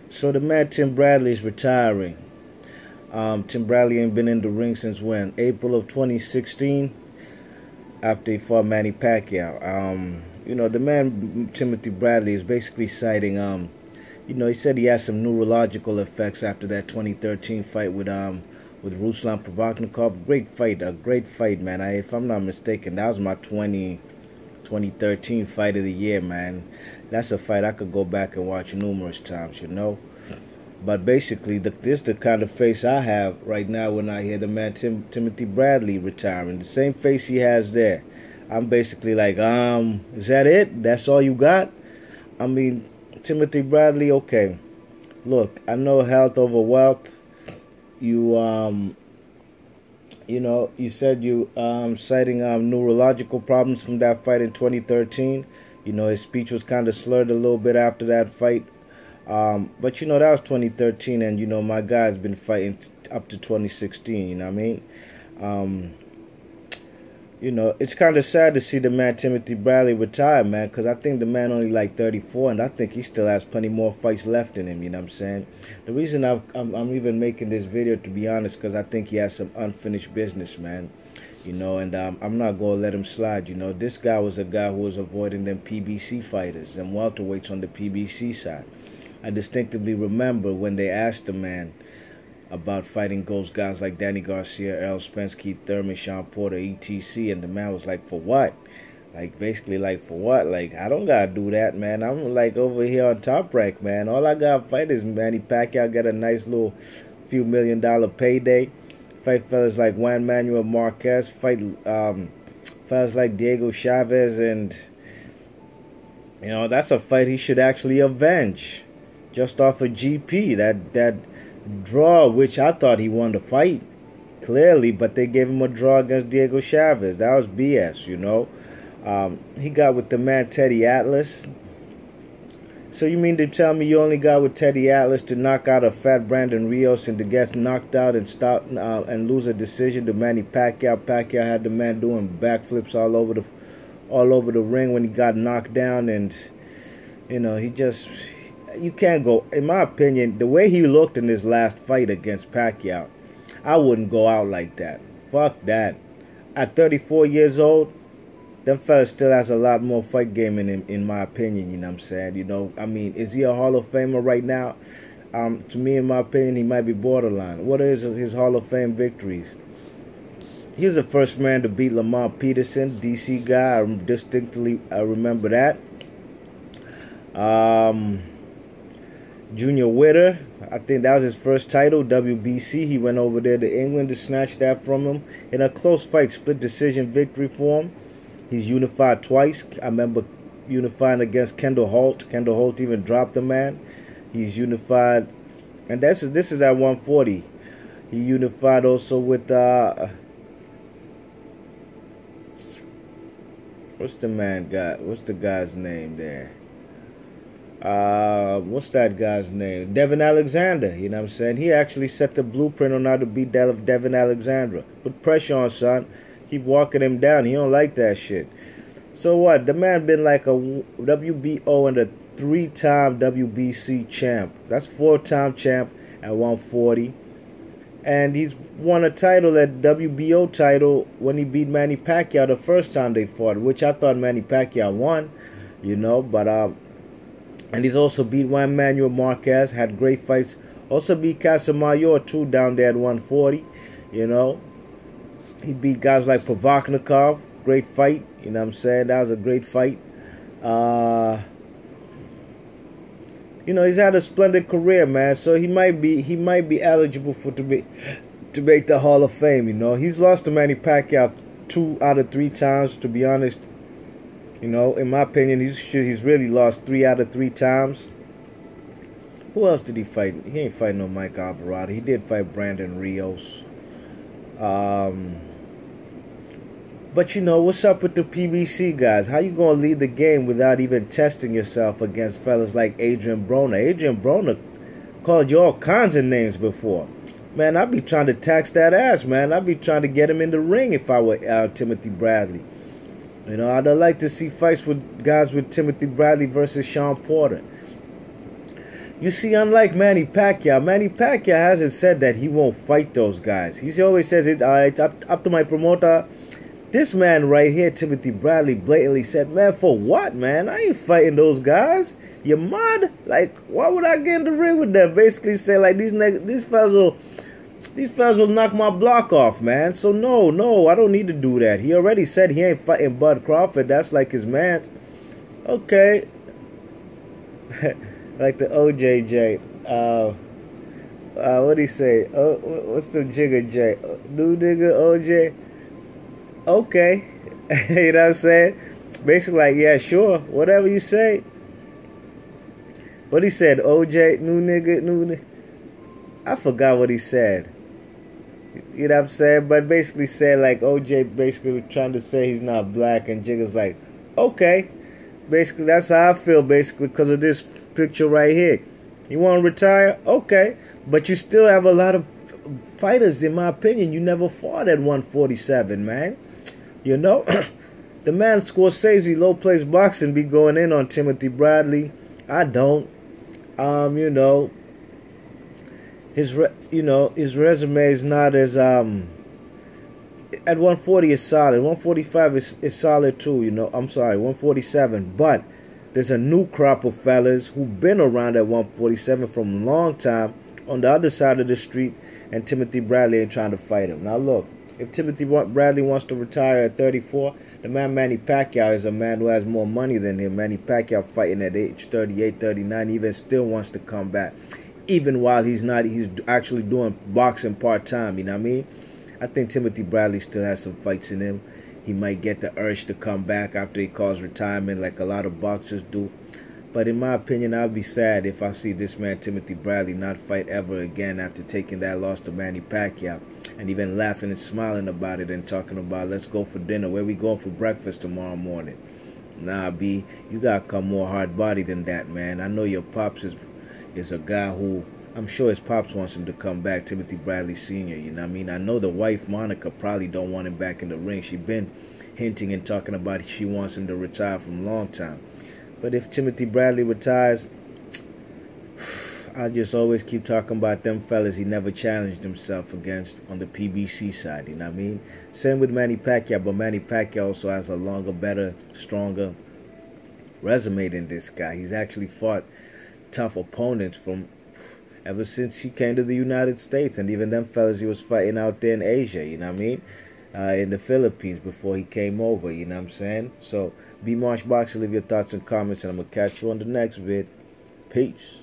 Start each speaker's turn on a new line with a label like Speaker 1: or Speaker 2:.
Speaker 1: So the man Tim Bradley is retiring. Tim Bradley ain't been in the ring since when? April of 2016, after he fought Manny Pacquiao. The man Timothy Bradley is basically citing, he said he had some neurological effects after that 2013 fight with Ruslan Provodnikov. Great fight, man. If I'm not mistaken, that was my 2013 fight of the year, man. That's a fight I could go back and watch numerous times. But basically, this is the kind of face I have right now when I hear the man Timothy Bradley retiring. The same face he has there. I'm basically like, is that it? That's all you got? I mean, Timothy Bradley, okay. Look, I know health over wealth. You said you citing neurological problems from that fight in 2013. His speech was kind of slurred a little bit after that fight. But that was 2013, and my guy's been fighting up to 2016. You know what I mean? It's kind of sad to see the man Timothy Bradley retire, man, because I think the man only like 34, and I think he still has plenty more fights left in him. You know what I'm saying? The reason I'm even making this video, to be honest, because I think he has some unfinished business, man. And I'm not gonna let him slide. This guy was a guy who was avoiding them PBC fighters, them welterweights on the PBC side. I distinctively remember when they asked the man about fighting those guys like Danny Garcia, Errol Spence, Keith Thurman, Sean Porter, etc. And the man was like, for what? Basically, for what? I don't gotta do that, man. I'm over here on Top Rank, man. All I gotta fight is Manny Pacquiao, get a nice little few $1 million payday. Fight fellas like Juan Manuel Marquez. Fight fellas like Diego Chavez, and that's a fight he should actually avenge. Just off of GP, that draw, which I thought he won the fight, clearly, but they gave him a draw against Diego Chavez. That was BS, He got with the man Teddy Atlas. So you mean to tell me you only got with Teddy Atlas to knock out a fat Brandon Rios and to get knocked out and stop and lose a decision to Manny Pacquiao? Pacquiao had the man doing backflips all over the ring when he got knocked down, and you can't go, in my opinion, the way he looked in his last fight against Pacquiao, I wouldn't go out like that. Fuck that. At 34 years old, that fella still has a lot more fight game in him, in my opinion, you know what I'm saying? I mean, is he a Hall of Famer right now? To me, in my opinion, he might be borderline. What is his Hall of Fame victories? He was the first man to beat Lamont Peterson, DC guy. I remember that. Junior Witter, I think that was his first title, WBC. He went over there to England to snatch that from him in a close fight, split decision victory for him. He's unified twice. I remember unifying against Kendall Holt. Kendall Holt even dropped the man. He's unified, and this is at 140. He unified also with what's the guy's name there? What's that guy's name? Devin Alexander, you know what I'm saying? He actually set the blueprint on how to beat Devin Alexander. Put pressure on, son. Keep walking him down. He don't like that shit. So what? The man been like a WBO and a 3-time WBC champ. That's 4-time champ at 140. And he's won a title, at WBO title, when he beat Manny Pacquiao the first time they fought, which I thought Manny Pacquiao won, but and he's also beat Juan Manuel Marquez, had great fights. Also beat Casamayor too down there at 140, He beat guys like Provodnikov, great fight, you know what I'm saying? That was a great fight. He's had a splendid career, man. So he might be eligible to make the Hall of Fame, He's lost to Manny Pacquiao 2 out of 3 times, to be honest. In my opinion, he's really lost 3 out of 3 times. Who else did he fight? He ain't fighting no Mike Alvarado. He did fight Brandon Rios. But what's up with the PBC guys? How you gonna lead the game without even testing yourself against fellas like Adrian Broner? Adrian Broner called you all kinds of names before. Man, I'd be trying to tax that ass, man. I'd be trying to get him in the ring if I were Timothy Bradley. I'd like to see fights with guys with Timothy Bradley versus Sean Porter. You see, unlike Manny Pacquiao hasn't said that he won't fight those guys. He always says it. Up to my promoter. This man right here, Timothy Bradley, blatantly said, "Man, for what, man? I ain't fighting those guys. You mad? Like, why would I get in the ring with them?" Basically, say like these fellas will knock my block off, man. So no, I don't need to do that. He already said he ain't fighting Bud Crawford. That's like his man's. Okay. Like the OJJ. What'd he say? Oh, what's the Jigger J? New nigga OJ. Okay. You know what I'm saying? Basically like, yeah, sure. Whatever you say. What he said? OJ, new nigga. I forgot what he said. You know what I'm saying? But basically said like OJ basically was trying to say he's not black, and Jigga's like, okay. Basically, that's how I feel, basically, because of this picture right here. You want to retire? Okay. But you still have a lot of fighters, in my opinion. You never fought at 147, man. You know? The man Scorsese, low place boxing, be going in on Timothy Bradley. I don't. You know, his resume is not as at 140 is solid. 145 is solid too, you know. I'm sorry, 147. But there's a new crop of fellas who've been around at 147 from a long time on the other side of the street, and Timothy Bradley ain't trying to fight him. Now look, if Timothy Bradley wants to retire at 34, the man Manny Pacquiao is a man who has more money than him. Manny Pacquiao fighting at age 38, 39, even still wants to come back. Even while he's actually doing boxing part-time, you know what I mean? I think Timothy Bradley still has some fights in him. He might get the urge to come back after he calls retirement like a lot of boxers do. But in my opinion, I'll be sad if I see this man Timothy Bradley not fight ever again after taking that loss to Manny Pacquiao. And even laughing and smiling about it and talking about, let's go for dinner. Where we going for breakfast tomorrow morning? Nah, B, you got to come more hard-bodied than that, man. I know your pops is a guy who, I'm sure his pops wants him to come back, Timothy Bradley Sr., you know what I mean? I know the wife, Monica, probably don't want him back in the ring. She been hinting and talking about she wants him to retire from a long time. But if Timothy Bradley retires, I just always keep talking about them fellas he never challenged himself against on the PBC side, you know what I mean? Same with Manny Pacquiao, but Manny Pacquiao also has a longer, better, stronger resume than this guy. He's actually fought tough opponents from ever since he came to the United States, and even them fellas he was fighting out there in Asia, you know what I mean? In the Philippines before he came over, you know what I'm saying? So, B Marsh Boxing, leave your thoughts and comments, and I'm going to catch you on the next vid. Peace.